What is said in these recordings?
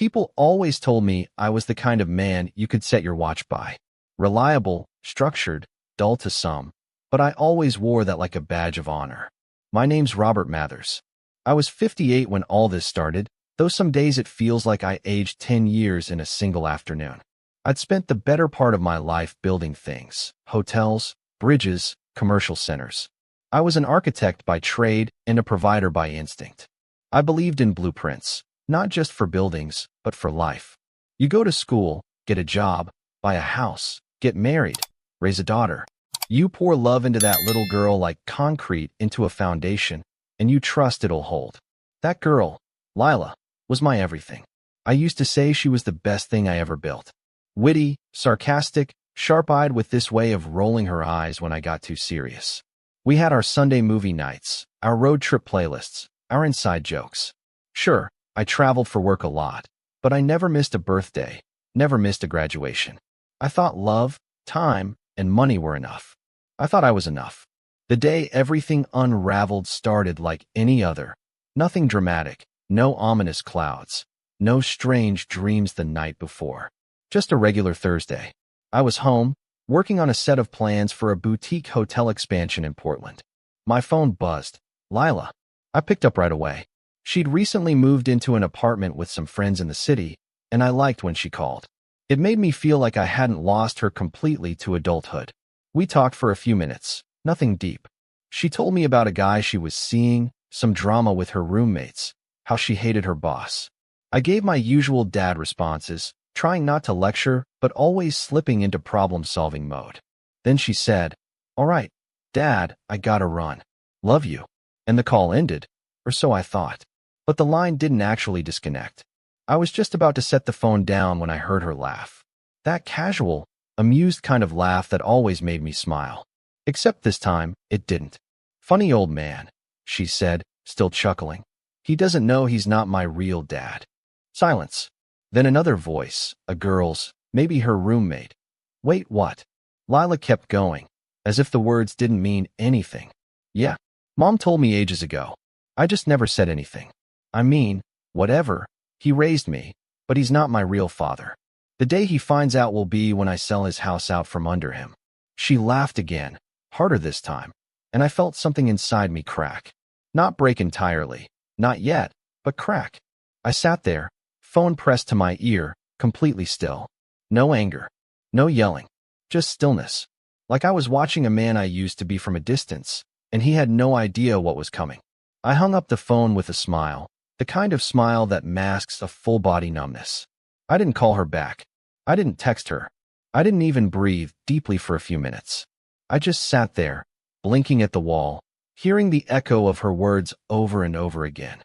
People always told me I was the kind of man you could set your watch by. Reliable, structured, dull to some, but I always wore that like a badge of honor. My name's Robert Mathers. I was 58 when all this started, though some days it feels like I aged 10 years in a single afternoon. I'd spent the better part of my life building things: hotels, bridges, commercial centers. I was an architect by trade and a provider by instinct. I believed in blueprints, not just for buildings, but for life. You go to school, get a job, buy a house, get married, raise a daughter. You pour love into that little girl like concrete into a foundation, and you trust it'll hold. That girl, Lila, was my everything. I used to say she was the best thing I ever built. Witty, sarcastic, sharp-eyed, with this way of rolling her eyes when I got too serious. We had our Sunday movie nights, our road trip playlists, our inside jokes. Sure, I traveled for work a lot, but I never missed a birthday, never missed a graduation. I thought love, time, and money were enough. I thought I was enough. The day everything unraveled started like any other. Nothing dramatic, no ominous clouds, no strange dreams the night before. Just a regular Thursday. I was home, working on a set of plans for a boutique hotel expansion in Portland. My phone buzzed. Lila. I picked up right away. She'd recently moved into an apartment with some friends in the city, and I liked when she called. It made me feel like I hadn't lost her completely to adulthood. We talked for a few minutes, nothing deep. She told me about a guy she was seeing, some drama with her roommates, how she hated her boss. I gave my usual dad responses, trying not to lecture, but always slipping into problem-solving mode. Then she said, "All right, Dad, I gotta run. Love you." And the call ended, or so I thought. But the line didn't actually disconnect. I was just about to set the phone down when I heard her laugh. That casual, amused kind of laugh that always made me smile. Except this time, it didn't. "Funny old man," she said, still chuckling. "He doesn't know he's not my real dad." Silence. Then another voice, a girl's, maybe her roommate. "Wait, what?" Lila kept going, as if the words didn't mean anything. "Yeah, Mom told me ages ago. I just never said anything. I mean, whatever. He raised me, but he's not my real father. The day he finds out will be when I sell his house out from under him." She laughed again, harder this time, and I felt something inside me crack. Not break entirely, not yet, but crack. I sat there, phone pressed to my ear, completely still. No anger, no yelling, just stillness. Like I was watching a man I used to be from a distance, and he had no idea what was coming. I hung up the phone with a smile, the kind of smile that masks a full-body numbness. I didn't call her back. I didn't text her. I didn't even breathe deeply for a few minutes. I just sat there, blinking at the wall, hearing the echo of her words over and over again.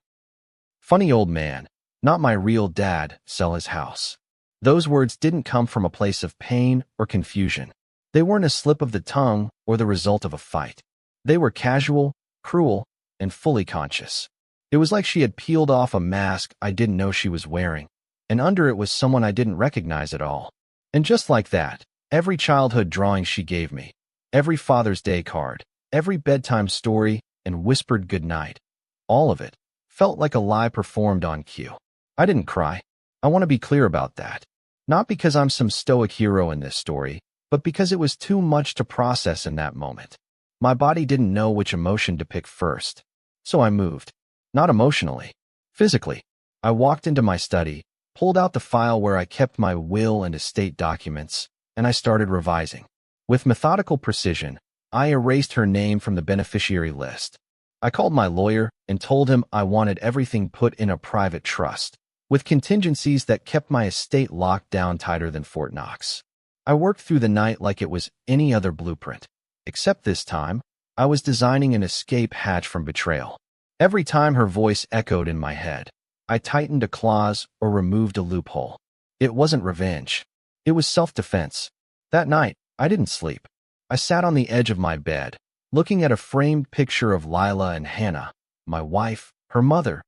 "Funny old man, not my real dad, sell his house." Those words didn't come from a place of pain or confusion. They weren't a slip of the tongue or the result of a fight. They were casual, cruel, and fully conscious. It was like she had peeled off a mask I didn't know she was wearing, and under it was someone I didn't recognize at all. And just like that, every childhood drawing she gave me, every Father's Day card, every bedtime story, and whispered goodnight, all of it, felt like a lie performed on cue. I didn't cry. I want to be clear about that. Not because I'm some stoic hero in this story, but because it was too much to process in that moment. My body didn't know which emotion to pick first. So I moved. Not emotionally. Physically. I walked into my study, pulled out the file where I kept my will and estate documents, and I started revising. With methodical precision, I erased her name from the beneficiary list. I called my lawyer and told him I wanted everything put in a private trust, with contingencies that kept my estate locked down tighter than Fort Knox. I worked through the night like it was any other blueprint, except this time, I was designing an escape hatch from betrayal. Every time her voice echoed in my head, I tightened a clause or removed a loophole. It wasn't revenge. It was self-defense. That night, I didn't sleep. I sat on the edge of my bed, looking at a framed picture of Lila and Hannah, my wife, her mother,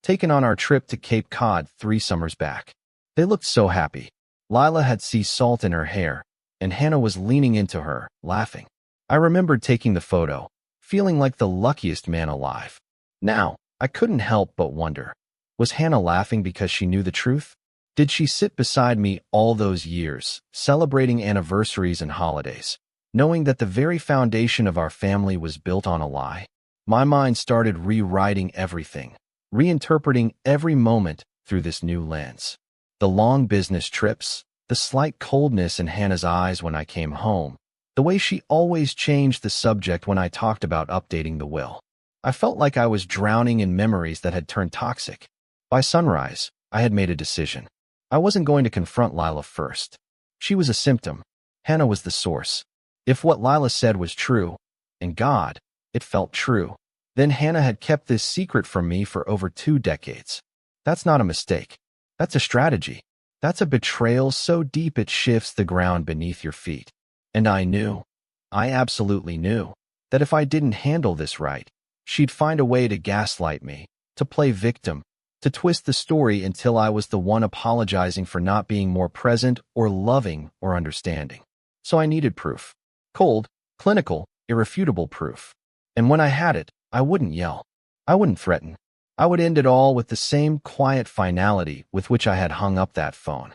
taken on our trip to Cape Cod 3 summers back. They looked so happy. Lila had sea salt in her hair, and Hannah was leaning into her, laughing. I remembered taking the photo, feeling like the luckiest man alive. Now, I couldn't help but wonder, was Hannah laughing because she knew the truth? Did she sit beside me all those years, celebrating anniversaries and holidays, knowing that the very foundation of our family was built on a lie? My mind started rewriting everything, reinterpreting every moment through this new lens. The long business trips, the slight coldness in Hannah's eyes when I came home, the way she always changed the subject when I talked about updating the will. I felt like I was drowning in memories that had turned toxic. By sunrise, I had made a decision. I wasn't going to confront Lila first. She was a symptom. Hannah was the source. If what Lila said was true, and God, it felt true, then Hannah had kept this secret from me for over 2 decades. That's not a mistake. That's a strategy. That's a betrayal so deep it shifts the ground beneath your feet. And I absolutely knew, that if I didn't handle this right, she'd find a way to gaslight me, to play victim, to twist the story until I was the one apologizing for not being more present or loving or understanding. So I needed proof. Cold, clinical, irrefutable proof. And when I had it, I wouldn't yell. I wouldn't threaten. I would end it all with the same quiet finality with which I had hung up that phone.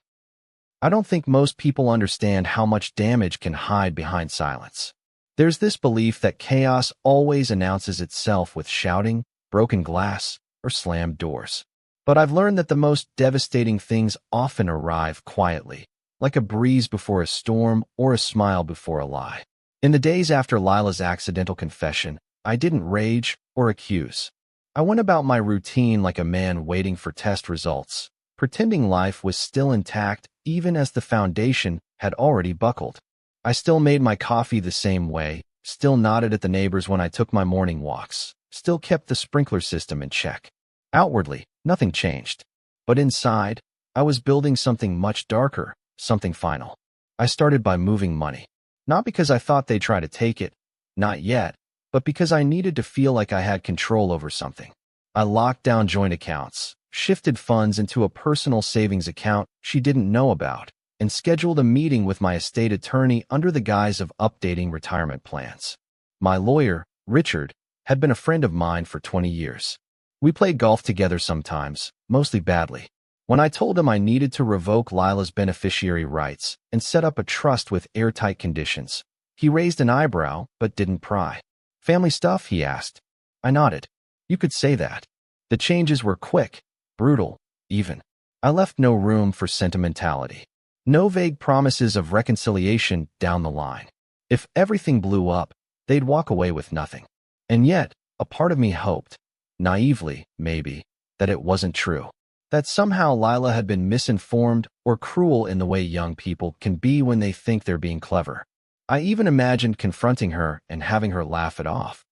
I don't think most people understand how much damage can hide behind silence. There's this belief that chaos always announces itself with shouting, broken glass, or slammed doors. But I've learned that the most devastating things often arrive quietly, like a breeze before a storm or a smile before a lie. In the days after Lila's accidental confession, I didn't rage or accuse. I went about my routine like a man waiting for test results, pretending life was still intact even as the foundation had already buckled. I still made my coffee the same way, still nodded at the neighbors when I took my morning walks, still kept the sprinkler system in check. Outwardly, nothing changed. But inside, I was building something much darker, something final. I started by moving money. Not because I thought they'd try to take it, not yet, but because I needed to feel like I had control over something. I locked down joint accounts, shifted funds into a personal savings account she didn't know about, and scheduled a meeting with my estate attorney under the guise of updating retirement plans. My lawyer, Richard, had been a friend of mine for 20 years. We played golf together sometimes, mostly badly. When I told him I needed to revoke Lila's beneficiary rights and set up a trust with airtight conditions, he raised an eyebrow but didn't pry. "Family stuff?" he asked. I nodded. "You could say that." The changes were quick, brutal, even. I left no room for sentimentality. No vague promises of reconciliation down the line. If everything blew up, they'd walk away with nothing. And yet, a part of me hoped, naively, maybe, that it wasn't true. That somehow Lila had been misinformed or cruel in the way young people can be when they think they're being clever. I even imagined confronting her and having her laugh it off.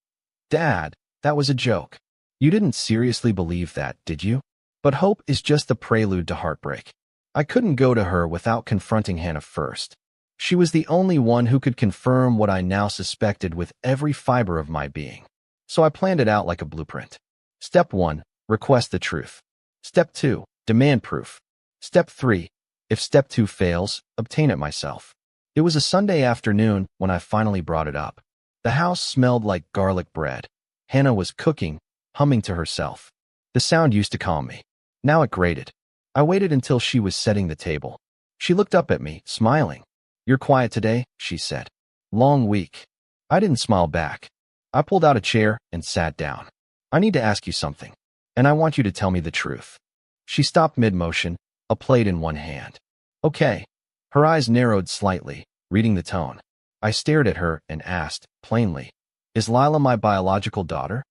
"Dad, that was a joke. You didn't seriously believe that, did you?" But hope is just the prelude to heartbreak. I couldn't go to her without confronting Hannah first. She was the only one who could confirm what I now suspected with every fiber of my being. So I planned it out like a blueprint. Step 1, request the truth. Step 2, demand proof. Step 3, if step 2 fails, obtain it myself. It was a Sunday afternoon when I finally brought it up. The house smelled like garlic bread. Hannah was cooking, humming to herself. The sound used to calm me. Now it grated. I waited until she was setting the table. She looked up at me, smiling. "You're quiet today," she said. "Long week." I didn't smile back. I pulled out a chair and sat down. "I need to ask you something, and I want you to tell me the truth." She stopped mid-motion, a plate in one hand. "Okay." Her eyes narrowed slightly, reading the tone. I stared at her and asked, plainly, "Is Lila my biological daughter?"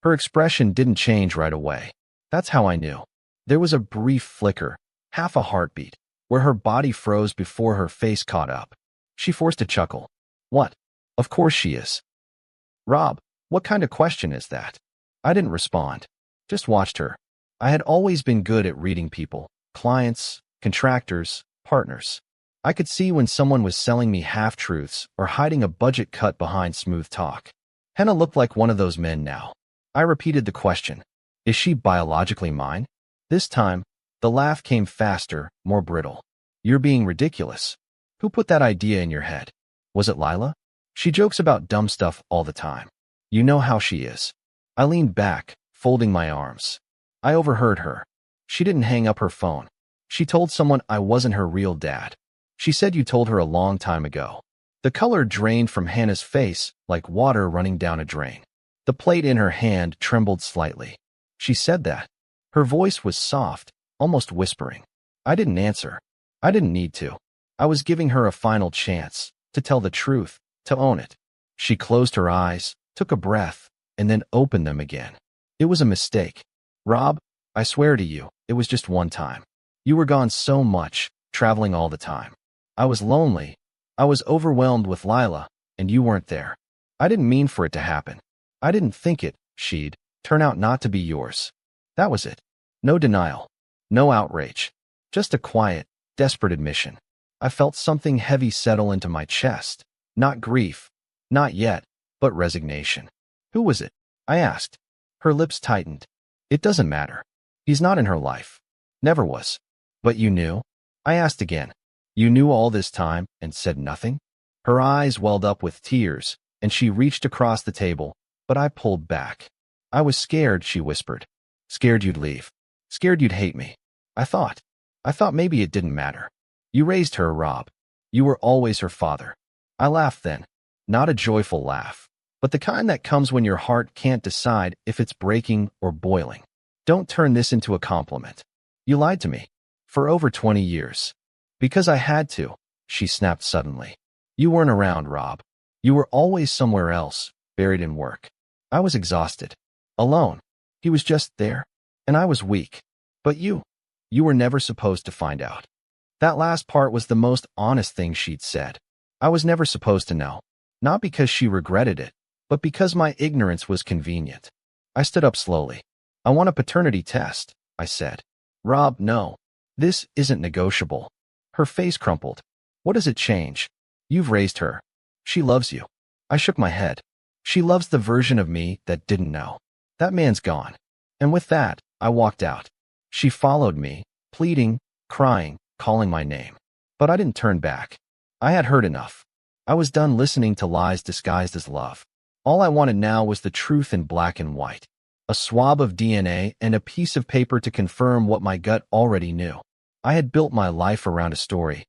Her expression didn't change right away. That's how I knew. There was a brief flicker, half a heartbeat, where her body froze before her face caught up. She forced a chuckle. "What? Of course she is." "Rob, what kind of question is that?" I didn't respond, just watched her. I had always been good at reading people, clients, contractors, partners. I could see when someone was selling me half-truths or hiding a budget cut behind smooth talk. Hannah looked like one of those men now. I repeated the question. "Is she biologically mine?" This time, the laugh came faster, more brittle. "You're being ridiculous. Who put that idea in your head? Was it Lila? She jokes about dumb stuff all the time. You know how she is." I leaned back, folding my arms. I overheard her. She didn't hang up her phone. She told someone I wasn't her real dad. She said you told her a long time ago. The color drained from Hannah's face like water running down a drain. The plate in her hand trembled slightly. She said that. Her voice was soft, almost whispering. I didn't answer. I didn't need to. I was giving her a final chance to tell the truth, to own it. She closed her eyes, took a breath, and then opened them again. It was a mistake. Rob, I swear to you, it was just one time. You were gone so much, traveling all the time. I was lonely. I was overwhelmed with Lila, and you weren't there. I didn't mean for it to happen. I didn't think she'd turn out not to be yours. That was it. No denial. No outrage. Just a quiet, desperate admission. I felt something heavy settle into my chest. Not grief. Not yet, but resignation. Who was it? I asked. Her lips tightened. It doesn't matter. He's not in her life. Never was. But you knew? I asked again. You knew all this time and said nothing? Her eyes welled up with tears, and she reached across the table, but I pulled back. I was scared, she whispered. Scared you'd leave. Scared you'd hate me. I thought maybe it didn't matter. You raised her, Rob. You were always her father. I laughed then. Not a joyful laugh, but the kind that comes when your heart can't decide if it's breaking or boiling. Don't turn this into a compliment. You lied to me. For over 20 years. Because I had to, she snapped suddenly. You weren't around, Rob. You were always somewhere else, buried in work. I was exhausted. Alone. He was just there. And I was weak. But you were never supposed to find out. That last part was the most honest thing she'd said. I was never supposed to know. Not because she regretted it, but because my ignorance was convenient. I stood up slowly. I want a paternity test, I said. Rob, no. This isn't negotiable. Her face crumpled. What does it change? You've raised her. She loves you. I shook my head. She loves the version of me that didn't know. That man's gone. And with that, I walked out. She followed me, pleading, crying, calling my name. But I didn't turn back. I had heard enough. I was done listening to lies disguised as love. All I wanted now was the truth in black and white. A swab of DNA and a piece of paper to confirm what my gut already knew. I had built my life around a story.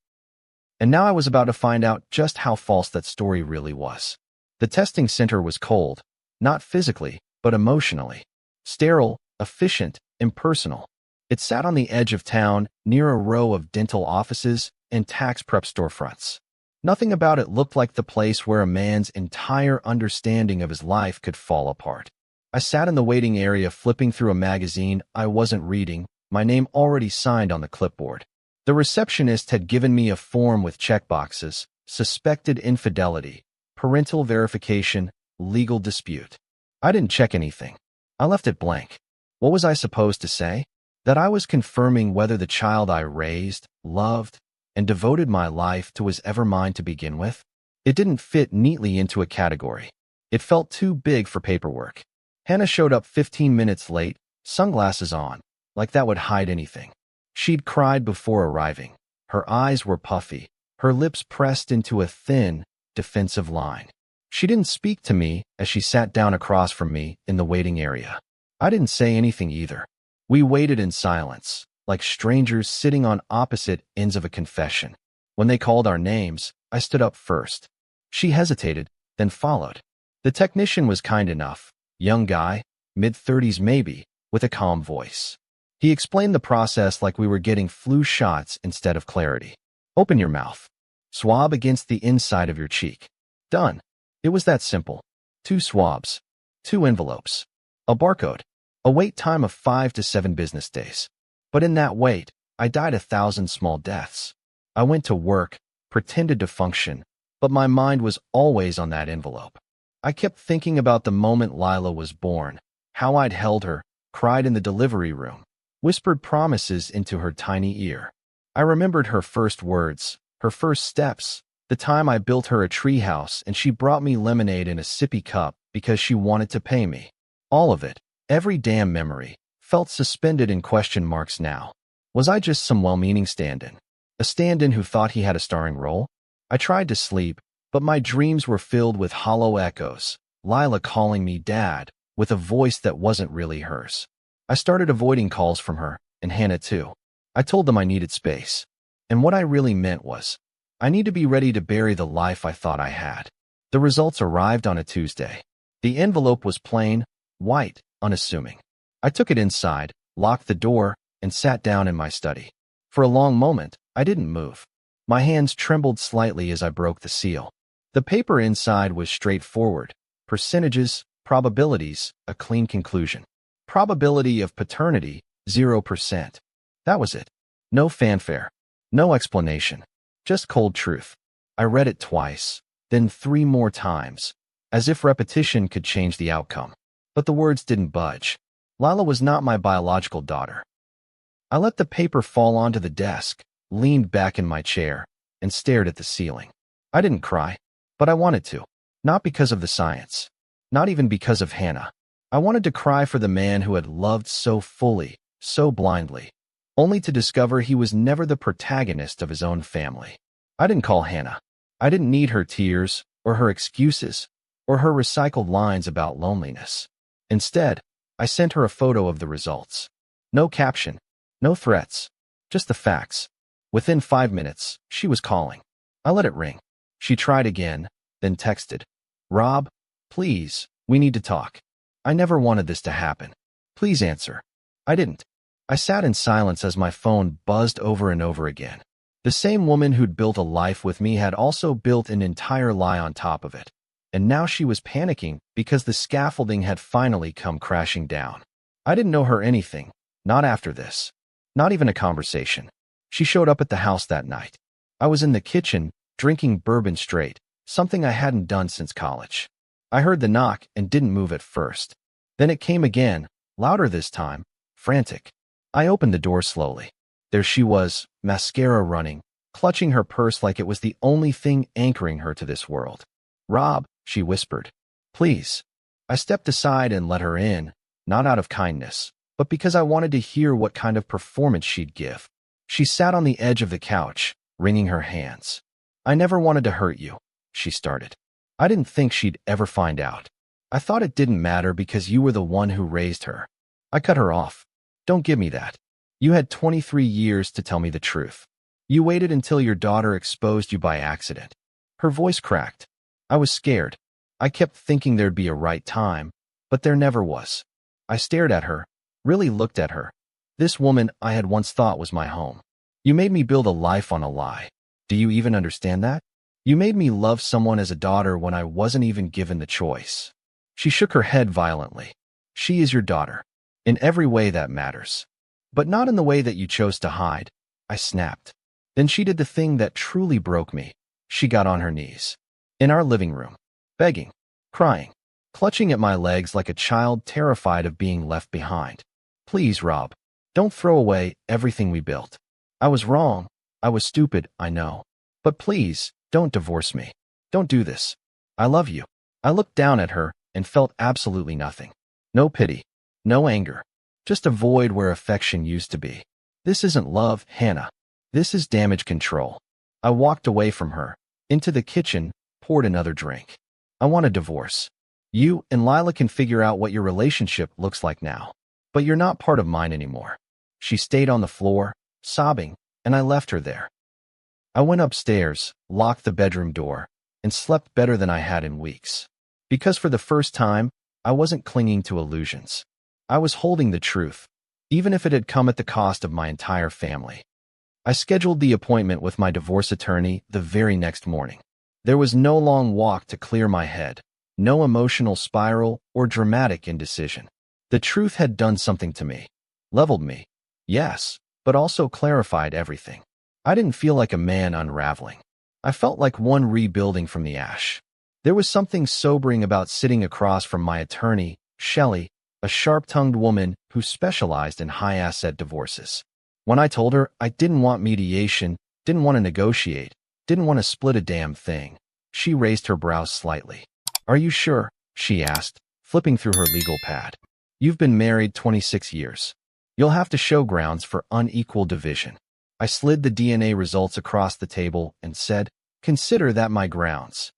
And now I was about to find out just how false that story really was. The testing center was cold, not physically, but emotionally. Sterile, efficient, impersonal. It sat on the edge of town, near a row of dental offices and tax prep storefronts. Nothing about it looked like the place where a man's entire understanding of his life could fall apart. I sat in the waiting area flipping through a magazine I wasn't reading, my name already signed on the clipboard. The receptionist had given me a form with checkboxes: suspected infidelity, parental verification, legal dispute. I didn't check anything. I left it blank. What was I supposed to say? That I was confirming whether the child I raised, loved, and devoted my life to was ever mine to begin with? It didn't fit neatly into a category. It felt too big for paperwork. Hannah showed up 15 minutes late, sunglasses on, like that would hide anything. She'd cried before arriving. Her eyes were puffy, her lips pressed into a thin, defensive line. She didn't speak to me as she sat down across from me in the waiting area. I didn't say anything either. We waited in silence, like strangers sitting on opposite ends of a confession. When they called our names, I stood up first. She hesitated, then followed. The technician was kind enough, young guy, mid-30s maybe, with a calm voice. He explained the process like we were getting flu shots instead of clarity. Open your mouth. Swab against the inside of your cheek. Done. It was that simple. 2 swabs. 2 envelopes. A barcode. A wait time of 5 to 7 business days. But in that wait, I died 1,000 small deaths. I went to work, pretended to function, but my mind was always on that envelope. I kept thinking about the moment Lila was born, how I'd held her, cried in the delivery room, whispered promises into her tiny ear. I remembered her first words, her first steps, the time I built her a treehouse and she brought me lemonade in a sippy cup because she wanted to pay me. All of it, every damn memory, felt suspended in question marks now. Was I just some well-meaning stand-in? A stand-in who thought he had a starring role? I tried to sleep, but my dreams were filled with hollow echoes, Lila calling me Dad, with a voice that wasn't really hers. I started avoiding calls from her, and Hannah too. I told them I needed space. And what I really meant was, I need to be ready to bury the life I thought I had. The results arrived on a Tuesday. The envelope was plain, white, unassuming. I took it inside, locked the door, and sat down in my study. For a long moment, I didn't move. My hands trembled slightly as I broke the seal. The paper inside was straightforward. Percentages, probabilities, a clean conclusion. Probability of paternity, 0%. That was it. No fanfare. No explanation. Just cold truth. I read it twice, then 3 more times, as if repetition could change the outcome. But the words didn't budge. Lila was not my biological daughter. I let the paper fall onto the desk, leaned back in my chair, and stared at the ceiling. I didn't cry, but I wanted to. Not because of the science. Not even because of Hannah. I wanted to cry for the man who had loved so fully, so blindly, only to discover he was never the protagonist of his own family. I didn't call Hannah. I didn't need her tears, or her excuses, or her recycled lines about loneliness. Instead, I sent her a photo of the results. No caption, no threats, just the facts. Within 5 minutes, she was calling. I let it ring. She tried again, then texted, "Rob, please, we need to talk. I never wanted this to happen. Please answer." I didn't. I sat in silence as my phone buzzed over and over again. The same woman who'd built a life with me had also built an entire lie on top of it. And now she was panicking because the scaffolding had finally come crashing down. I didn't know her anything, not after this. Not even a conversation. She showed up at the house that night. I was in the kitchen, drinking bourbon straight, something I hadn't done since college. I heard the knock and didn't move at first. Then it came again, louder this time, frantic. I opened the door slowly. There she was, mascara running, clutching her purse like it was the only thing anchoring her to this world. "Rob," she whispered. "Please." I stepped aside and let her in, not out of kindness, but because I wanted to hear what kind of performance she'd give. She sat on the edge of the couch, wringing her hands. "I never wanted to hurt you," she started. "I didn't think she'd ever find out. I thought it didn't matter because you were the one who raised her." I cut her off. "Don't give me that. You had 23 years to tell me the truth. You waited until your daughter exposed you by accident." Her voice cracked. I was scared. I kept thinking there'd be a right time, but there never was. I stared at her, really looked at her. This woman I had once thought was my home. "You made me build a life on a lie. Do you even understand that? You made me love someone as a daughter when I wasn't even given the choice." She shook her head violently. "She is your daughter. In every way that matters. But not in the way that you chose to hide." I snapped. Then she did the thing that truly broke me. She got on her knees. In our living room. Begging. Crying. Clutching at my legs like a child terrified of being left behind. "Please, Rob. Don't throw away everything we built. I was wrong. I was stupid, I know. But please, don't divorce me. Don't do this. I love you." I looked down at her and felt absolutely nothing. No pity. No anger. Just a void where affection used to be. "This isn't love, Hannah. This is damage control." I walked away from her, into the kitchen, poured another drink. "I want a divorce. You and Lila can figure out what your relationship looks like now. But you're not part of mine anymore." She stayed on the floor, sobbing, and I left her there. I went upstairs, locked the bedroom door, and slept better than I had in weeks. Because for the first time, I wasn't clinging to illusions. I was holding the truth, even if it had come at the cost of my entire family. I scheduled the appointment with my divorce attorney the very next morning. There was no long walk to clear my head, no emotional spiral or dramatic indecision. The truth had done something to me. Leveled me, yes, but also clarified everything. I didn't feel like a man unraveling. I felt like one rebuilding from the ash. There was something sobering about sitting across from my attorney, Shelley, a sharp-tongued woman who specialized in high-asset divorces. When I told her I didn't want mediation, didn't want to negotiate, didn't want to split a damn thing, she raised her brows slightly. "Are you sure?" she asked, flipping through her legal pad. "You've been married 26 years. You'll have to show grounds for unequal division." I slid the DNA results across the table and said, "Consider that my grounds."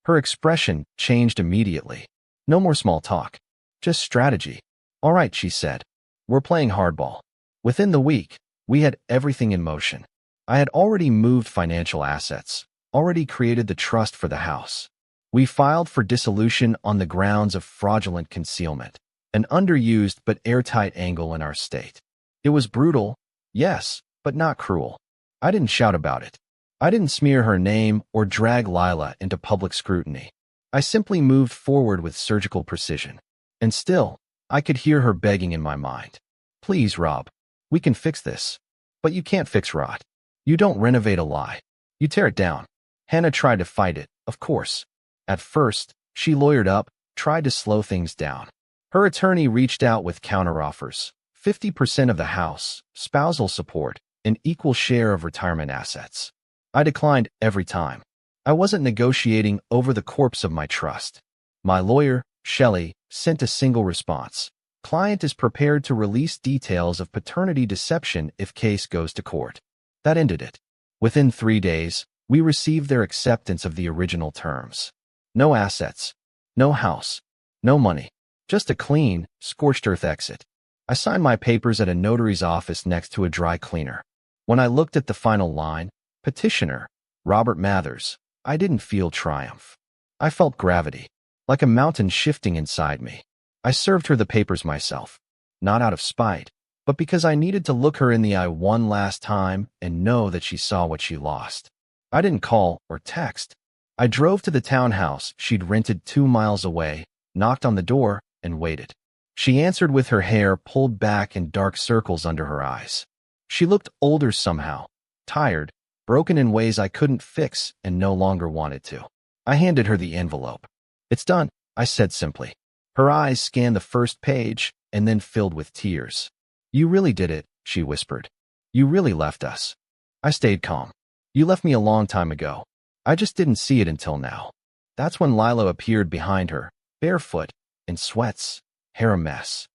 Her expression changed immediately. No more small talk. Just strategy. "All right," she said. "We're playing hardball." Within the week, We had everything in motion. I had already moved financial assets, already created the trust for the house. We filed for dissolution on the grounds of fraudulent concealment, an underused but airtight angle in our state. It was brutal, yes, but not cruel. I didn't shout about it. I didn't smear her name or drag Lila into public scrutiny. I simply moved forward with surgical precision. And still, I could hear her begging in my mind. Please, Rob, we can fix this. But you can't fix rot. You don't renovate a lie. You tear it down. Hannah tried to fight it, of course. At first, she lawyered up, tried to slow things down. Her attorney reached out with counteroffers, 50% of the house, spousal support, an equal share of retirement assets. I declined every time. I wasn't negotiating over the corpse of my trust. My lawyer, Shelley, sent a single response. Client is prepared to release details of paternity deception if case goes to court. That ended it. Within 3 days, we received their acceptance of the original terms. No assets, no house, no money, just a clean, scorched earth exit. I signed my papers at a notary's office next to a dry cleaner. When I looked at the final line, petitioner, Robert Mathers, I didn't feel triumph. I felt gravity, like a mountain shifting inside me. I served her the papers myself, not out of spite, but because I needed to look her in the eye one last time and know that she saw what she lost. I didn't call or text. I drove to the townhouse she'd rented 2 miles away, knocked on the door, and waited. She answered with her hair pulled back and dark circles under her eyes. She looked older somehow, tired, broken in ways I couldn't fix and no longer wanted to. I handed her the envelope. It's done, I said simply. Her eyes scanned the first page and then filled with tears. You really did it, she whispered. You really left us. I stayed calm. You left me a long time ago. I just didn't see it until now. That's when Lila appeared behind her, barefoot, in sweats, hair a mess.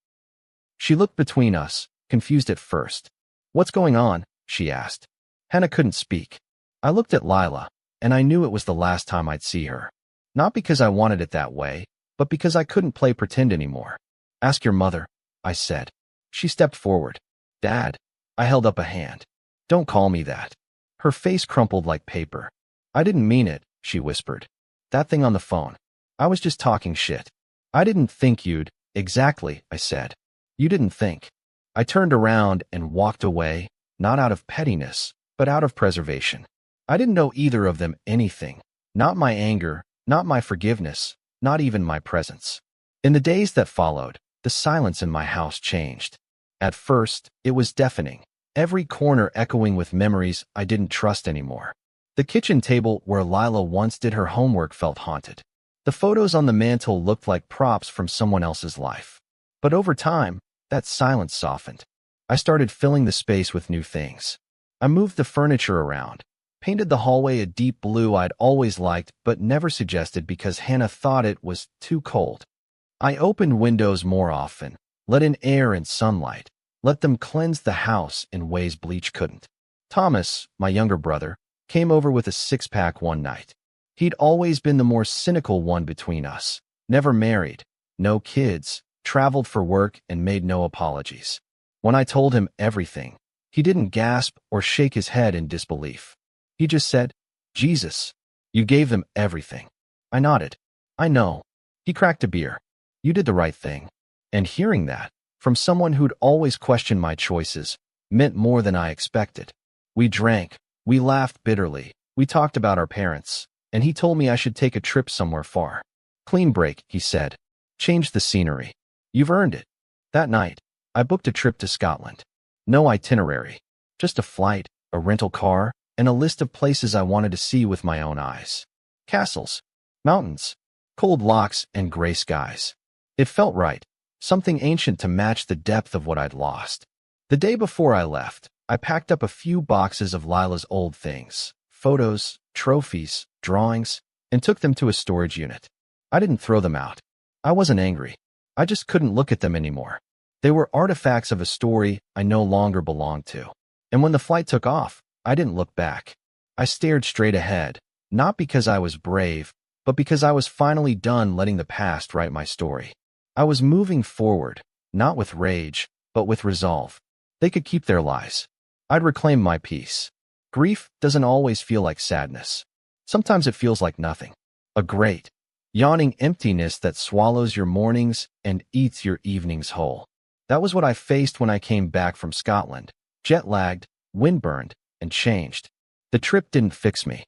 She looked between us, confused at first. What's going on? She asked. Hannah couldn't speak. I looked at Lila, and I knew it was the last time I'd see her. Not because I wanted it that way, but because I couldn't play pretend anymore. Ask your mother, I said. She stepped forward. Dad. I held up a hand. Don't call me that. Her face crumpled like paper. I didn't mean it, she whispered. That thing on the phone. I was just talking shit. I didn't think you'd. Exactly, I said. You didn't think. I turned around and walked away, not out of pettiness, but out of preservation. I didn't owe either of them anything. Not my anger, not my forgiveness, not even my presence. In the days that followed, the silence in my house changed. At first, it was deafening, every corner echoing with memories I didn't trust anymore. The kitchen table where Lila once did her homework felt haunted. The photos on the mantel looked like props from someone else's life. But over time, that silence softened. I started filling the space with new things. I moved the furniture around, painted the hallway a deep blue I'd always liked but never suggested because Hannah thought it was too cold. I opened windows more often, let in air and sunlight, let them cleanse the house in ways bleach couldn't. Thomas, my younger brother, came over with a 6-pack one night. He'd always been the more cynical one between us, never married, no kids, traveled for work and made no apologies. When I told him everything, he didn't gasp or shake his head in disbelief. He just said, Jesus, you gave them everything. I nodded. I know. He cracked a beer. You did the right thing. And hearing that, from someone who'd always questioned my choices, meant more than I expected. We drank. We laughed bitterly. We talked about our parents. And he told me I should take a trip somewhere far. Clean break, he said. Change the scenery. You've earned it. That night, I booked a trip to Scotland. No itinerary. Just a flight, a rental car, and a list of places I wanted to see with my own eyes. Castles, mountains, cold lochs, and gray skies. It felt right, something ancient to match the depth of what I'd lost. The day before I left, I packed up a few boxes of Lila's old things, photos, trophies, drawings, and took them to a storage unit. I didn't throw them out. I wasn't angry. I just couldn't look at them anymore. They were artifacts of a story I no longer belonged to. And when the flight took off, I didn't look back. I stared straight ahead, not because I was brave, but because I was finally done letting the past write my story. I was moving forward, not with rage, but with resolve. They could keep their lies. I'd reclaim my peace. Grief doesn't always feel like sadness. Sometimes it feels like nothing. A great, yawning emptiness that swallows your mornings and eats your evenings whole. That was what I faced when I came back from Scotland, jet-lagged, windburned, and changed. The trip didn't fix me.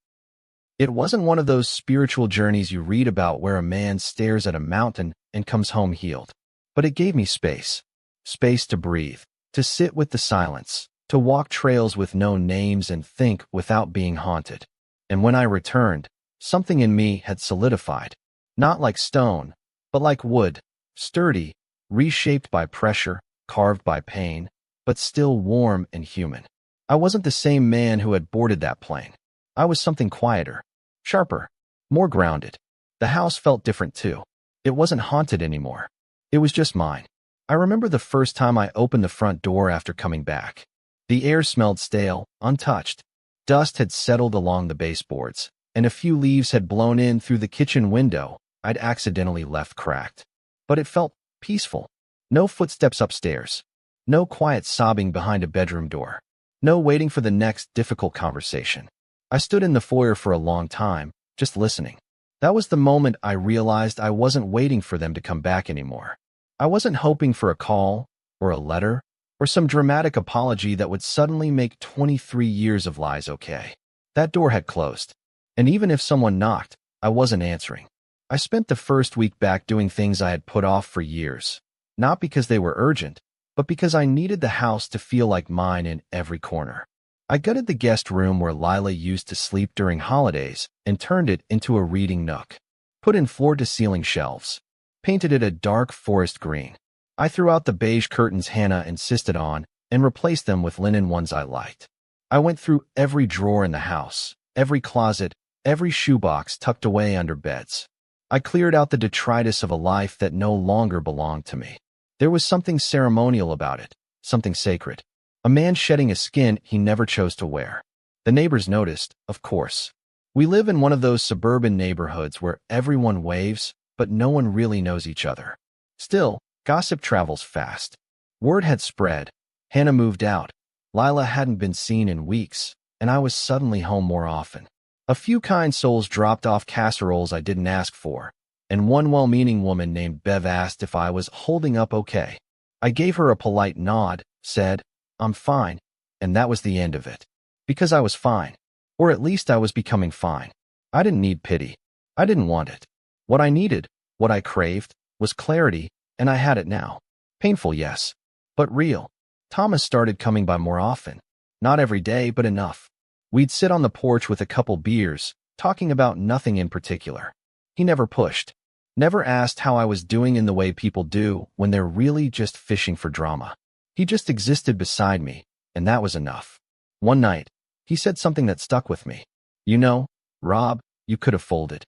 It wasn't one of those spiritual journeys you read about where a man stares at a mountain and comes home healed. But it gave me space. Space to breathe, to sit with the silence, to walk trails with no names and think without being haunted. And when I returned, something in me had solidified. Not like stone, but like wood, sturdy, reshaped by pressure, carved by pain, but still warm and human. I wasn't the same man who had boarded that plane. I was something quieter, sharper, more grounded. The house felt different too. It wasn't haunted anymore. It was just mine. I remember the first time I opened the front door after coming back. The air smelled stale, untouched. Dust had settled along the baseboards, and a few leaves had blown in through the kitchen window I'd accidentally left cracked. But it felt peaceful. No footsteps upstairs. No quiet sobbing behind a bedroom door. No waiting for the next difficult conversation. I stood in the foyer for a long time, just listening. That was the moment I realized I wasn't waiting for them to come back anymore. I wasn't hoping for a call, or a letter, or some dramatic apology that would suddenly make 23 years of lies okay. That door had closed. And even if someone knocked, I wasn't answering. I spent the first week back doing things I had put off for years. Not because they were urgent, but because I needed the house to feel like mine in every corner. I gutted the guest room where Lila used to sleep during holidays and turned it into a reading nook. Put in floor-to-ceiling shelves. Painted it a dark forest green. I threw out the beige curtains Hannah insisted on and replaced them with linen ones I liked. I went through every drawer in the house, every closet, every shoebox tucked away under beds. I cleared out the detritus of a life that no longer belonged to me. There was something ceremonial about it, something sacred. A man shedding a skin he never chose to wear. The neighbors noticed, of course. We live in one of those suburban neighborhoods where everyone waves, but no one really knows each other. Still, gossip travels fast. Word had spread. Hannah moved out. Lila hadn't been seen in weeks, and I was suddenly home more often. A few kind souls dropped off casseroles I didn't ask for, and one well-meaning woman named Bev asked if I was holding up okay. I gave her a polite nod, said, "I'm fine," and that was the end of it. Because I was fine. Or at least I was becoming fine. I didn't need pity. I didn't want it. What I needed, what I craved, was clarity, and I had it now. Painful, yes, but real. Thomas started coming by more often. Not every day, but enough. We'd sit on the porch with a couple beers, talking about nothing in particular. He never pushed. Never asked how I was doing in the way people do when they're really just fishing for drama. He just existed beside me, and that was enough. One night, he said something that stuck with me. "You know, Rob, you could have folded.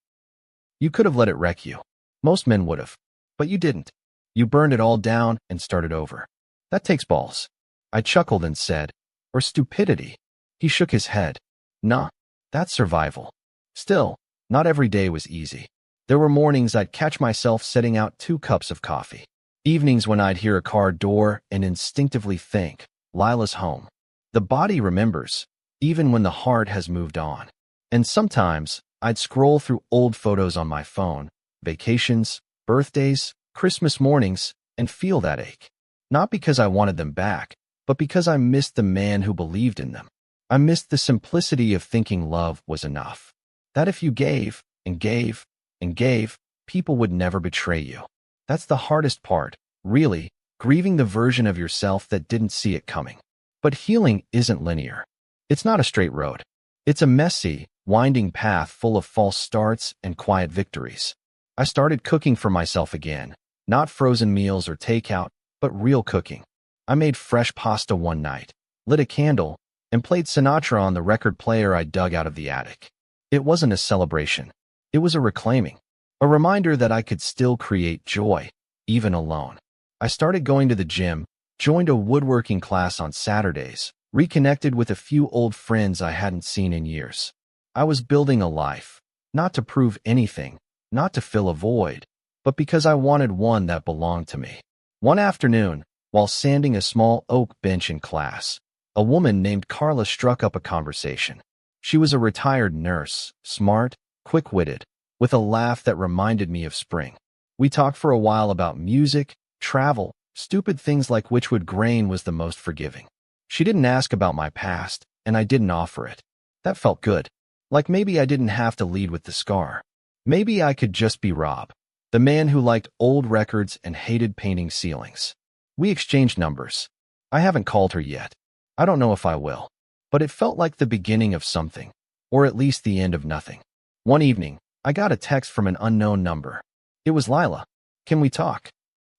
You could have let it wreck you. Most men would have. But you didn't. You burned it all down and started over. That takes balls." I chuckled and said, "Or stupidity." He shook his head. "Nah, that's survival." Still, not every day was easy. There were mornings I'd catch myself setting out 2 cups of coffee. Evenings when I'd hear a car door and instinctively think, Lila's home. The body remembers, even when the heart has moved on. And sometimes, I'd scroll through old photos on my phone, vacations, birthdays, Christmas mornings, and feel that ache. Not because I wanted them back, but because I missed the man who believed in them. I missed the simplicity of thinking love was enough. That if you gave, and gave, and gave, people would never betray you. That's the hardest part, really, grieving the version of yourself that didn't see it coming. But healing isn't linear. It's not a straight road. It's a messy, winding path full of false starts and quiet victories. I started cooking for myself again, not frozen meals or takeout, but real cooking. I made fresh pasta one night, lit a candle, and played Sinatra on the record player I dug out of the attic. It wasn't a celebration. It was a reclaiming, a reminder that I could still create joy, even alone. I started going to the gym, joined a woodworking class on Saturdays, reconnected with a few old friends I hadn't seen in years. I was building a life, not to prove anything, not to fill a void, but because I wanted one that belonged to me. One afternoon, while sanding a small oak bench in class, A woman named Carla struck up a conversation. She was a retired nurse, smart, quick-witted, with a laugh that reminded me of spring. We talked for a while about music, travel, stupid things like which wood grain was the most forgiving. She didn't ask about my past, and I didn't offer it. That felt good. Like maybe I didn't have to lead with the scar. Maybe I could just be Rob, the man who liked old records and hated painting ceilings. We exchanged numbers. I haven't called her yet. I don't know if I will. But it felt like the beginning of something, or at least the end of nothing. One evening, I got a text from an unknown number. It was Lila. Can we talk?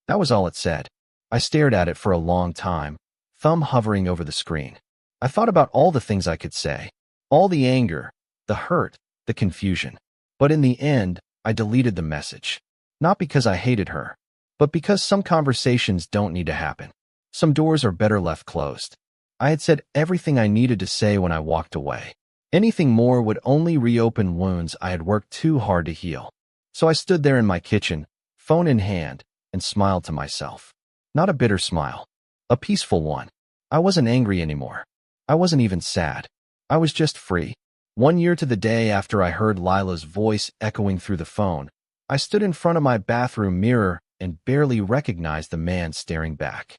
That was all it said. I stared at it for a long time, thumb hovering over the screen. I thought about all the things I could say, all the anger, the hurt, the confusion. But in the end, I deleted the message. Not because I hated her, but because some conversations don't need to happen. Some doors are better left closed. I had said everything I needed to say when I walked away. Anything more would only reopen wounds I had worked too hard to heal. So I stood there in my kitchen, phone in hand, and smiled to myself. Not a bitter smile. A peaceful one. I wasn't angry anymore. I wasn't even sad. I was just free. 1 year to the day after I heard Lila's voice echoing through the phone, I stood in front of my bathroom mirror and barely recognized the man staring back.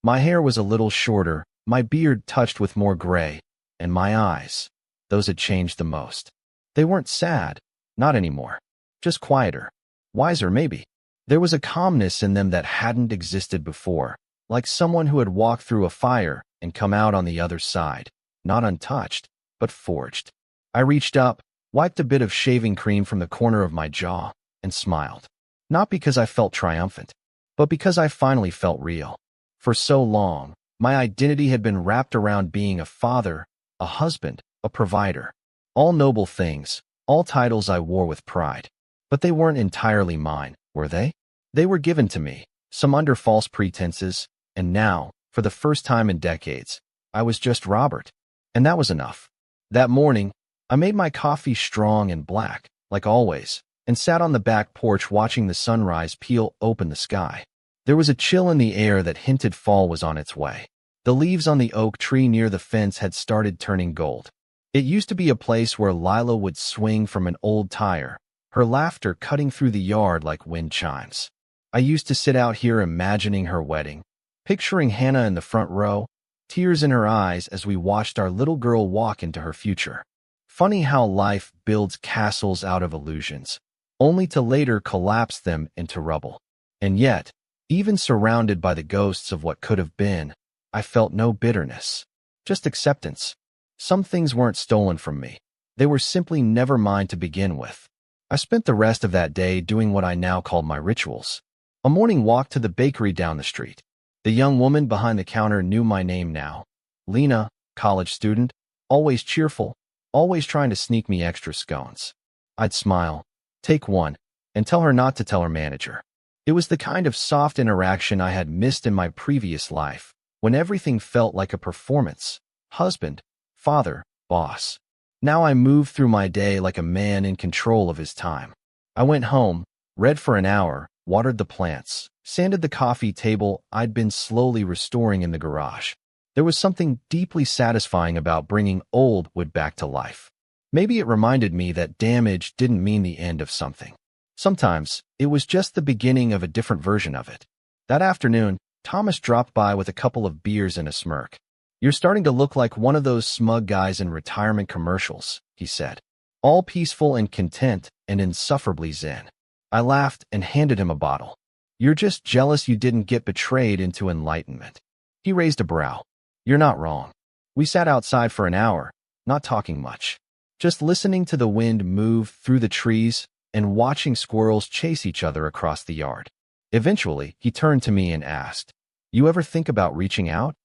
My hair was a little shorter, my beard touched with more gray, and my eyes, those had changed the most. They weren't sad, not anymore. Just quieter. Wiser, maybe. There was a calmness in them that hadn't existed before, like someone who had walked through a fire and come out on the other side, not untouched, but forged. I reached up, wiped a bit of shaving cream from the corner of my jaw, and smiled. Not because I felt triumphant, but because I finally felt real. For so long, my identity had been wrapped around being a father, a husband, a provider. All noble things, all titles I wore with pride. But they weren't entirely mine, were they? They were given to me, some under false pretenses, and now, for the first time in decades, I was just Robert. And that was enough. That morning, I made my coffee strong and black, like always, and sat on the back porch watching the sunrise peel open the sky. There was a chill in the air that hinted fall was on its way. The leaves on the oak tree near the fence had started turning gold. It used to be a place where Lila would swing from an old tire, her laughter cutting through the yard like wind chimes. I used to sit out here imagining her wedding, picturing Hannah in the front row, tears in her eyes as we watched our little girl walk into her future. Funny how life builds castles out of illusions, only to later collapse them into rubble. And yet, even surrounded by the ghosts of what could have been, I felt no bitterness, just acceptance. Some things weren't stolen from me. They were simply never mine to begin with. I spent the rest of that day doing what I now called my rituals. A morning walk to the bakery down the street. The young woman behind the counter knew my name now. Lena, college student, always cheerful, always trying to sneak me extra scones. I'd smile, take one, and tell her not to tell her manager. It was the kind of soft interaction I had missed in my previous life, when everything felt like a performance. Husband, father, boss. Now I moved through my day like a man in control of his time. I went home, read for an hour, watered the plants, sanded the coffee table I'd been slowly restoring in the garage. There was something deeply satisfying about bringing old wood back to life. Maybe it reminded me that damage didn't mean the end of something. Sometimes, it was just the beginning of a different version of it. That afternoon, Thomas dropped by with a couple of beers and a smirk. "You're starting to look like one of those smug guys in retirement commercials," he said. All peaceful and content and insufferably zen. I laughed and handed him a bottle. "You're just jealous you didn't get betrayed into enlightenment." He raised a brow. "You're not wrong." We sat outside for an hour, not talking much, just listening to the wind move through the trees and watching squirrels chase each other across the yard. Eventually, he turned to me and asked, "You ever think about reaching out?"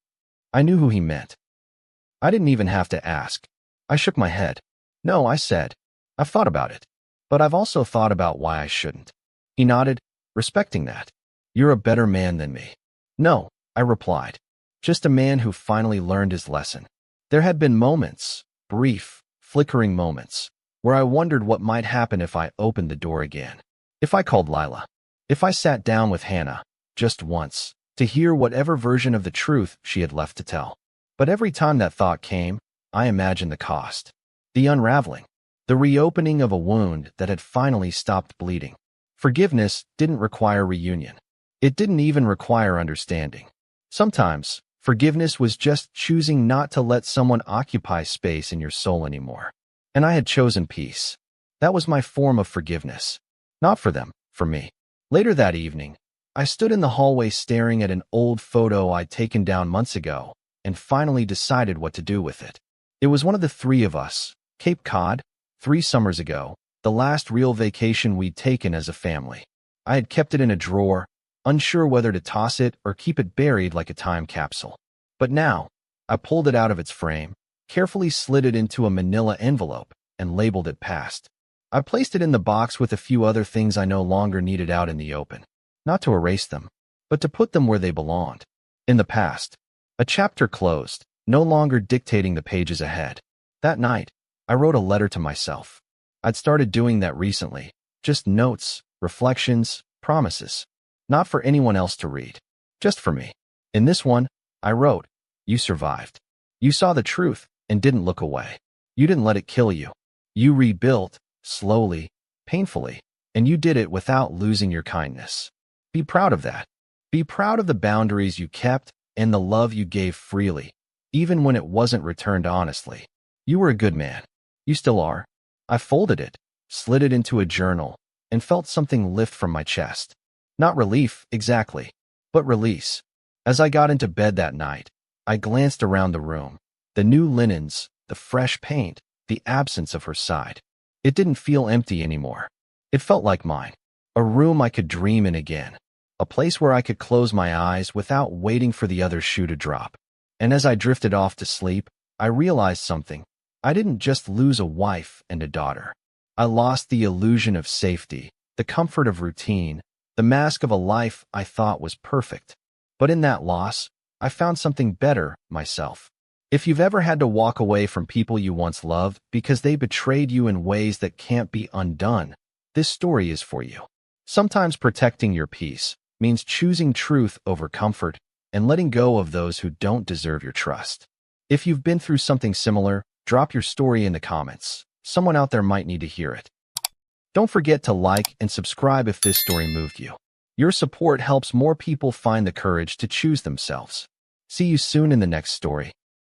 I knew who he meant. I didn't even have to ask. I shook my head. "No," I said. "I've thought about it. But I've also thought about why I shouldn't." He nodded, respecting that. "You're a better man than me." "No," I replied. "Just a man who finally learned his lesson." There had been moments, brief, flickering moments, where I wondered what might happen if I opened the door again. If I called Lila. If I sat down with Hannah, just once, to hear whatever version of the truth she had left to tell. But every time that thought came, I imagined the cost. The unraveling. The reopening of a wound that had finally stopped bleeding. Forgiveness didn't require reunion. It didn't even require understanding. Sometimes, forgiveness was just choosing not to let someone occupy space in your soul anymore. And I had chosen peace. That was my form of forgiveness. Not for them, for me. Later that evening, I stood in the hallway staring at an old photo I'd taken down months ago and finally decided what to do with it. It was one of the three of us, Cape Cod, 3 summers ago, the last real vacation we'd taken as a family. I had kept it in a drawer, unsure whether to toss it or keep it buried like a time capsule. But now, I pulled it out of its frame, carefully slid it into a manila envelope, and labeled it past. I placed it in the box with a few other things I no longer needed out in the open. Not to erase them, but to put them where they belonged. In the past. A chapter closed, no longer dictating the pages ahead. That night, I wrote a letter to myself. I'd started doing that recently. Just notes, reflections, promises. Not for anyone else to read. Just for me. In this one, I wrote, "You survived. You saw the truth and didn't look away. You didn't let it kill you. You rebuilt, slowly, painfully, and you did it without losing your kindness. Be proud of that. Be proud of the boundaries you kept and the love you gave freely, even when it wasn't returned honestly. You were a good man. You still are." I folded it, slid it into a journal, and felt something lift from my chest. Not relief, exactly, but release. As I got into bed that night, I glanced around the room. The new linens, the fresh paint, the absence of her side. It didn't feel empty anymore. It felt like mine. A room I could dream in again. A place where I could close my eyes without waiting for the other shoe to drop. And as I drifted off to sleep, I realized something. I didn't just lose a wife and a daughter. I lost the illusion of safety, the comfort of routine, the mask of a life I thought was perfect. But in that loss, I found something better, myself. If you've ever had to walk away from people you once loved because they betrayed you in ways that can't be undone, this story is for you. Sometimes protecting your peace means choosing truth over comfort and letting go of those who don't deserve your trust. If you've been through something similar, drop your story in the comments. Someone out there might need to hear it. Don't forget to like and subscribe if this story moved you. Your support helps more people find the courage to choose themselves. See you soon in the next story.